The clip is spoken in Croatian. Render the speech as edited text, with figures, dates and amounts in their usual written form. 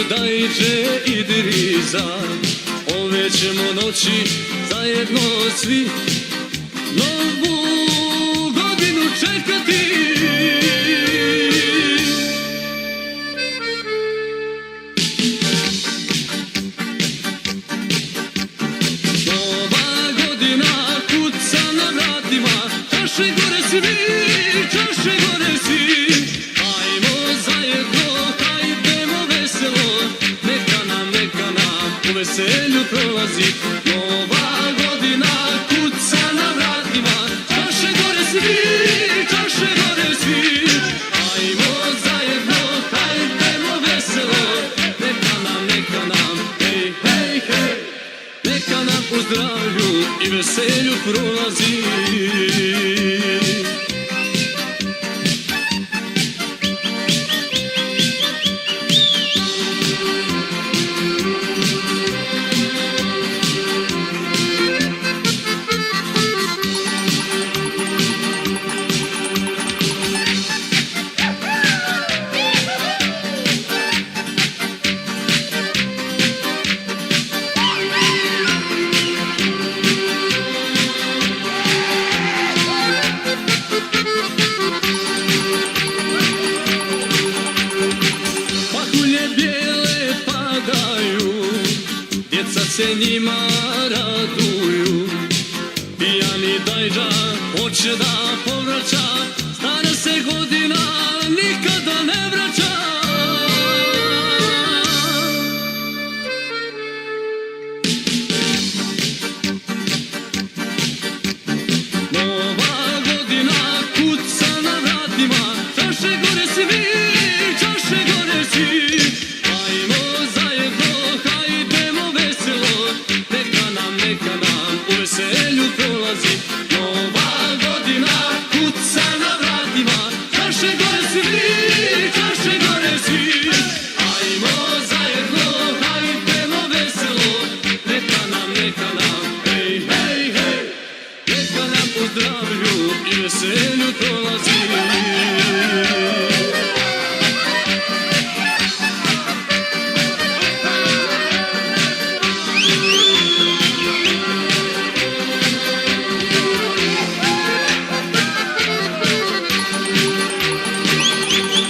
da iđe Idriza. Ove ćemo noći zajedno svi novu godinu čekati. Nova godina kuca na vratima, čaše gore svi, čaše gore svi. Ajmo zajedno, hajdemo veselo, neka nam u veselju prolazi. Nova godina kuca na vratima, čaše gore svi, čaše gore svi. Ajmo zajedno, hajdemo veselo, neka nam, hej, hej, hej, neka nam u zdravlju i veselju prolazi. Djeca se njima raduju, pijani dajđa hoće da povraća, stara se godina nikada ne vraća. Nova godina kuca na vratima, čaše gore svi, čaše gore svi. U veselju prolazi. Nova godina kuca na vratima, čaše gore svi, čaše gore svi. Ajmo zajedno, hajdemo veselo, neka nam, hej, hej, hej, neka nam u zdravlju i veselju prolazi.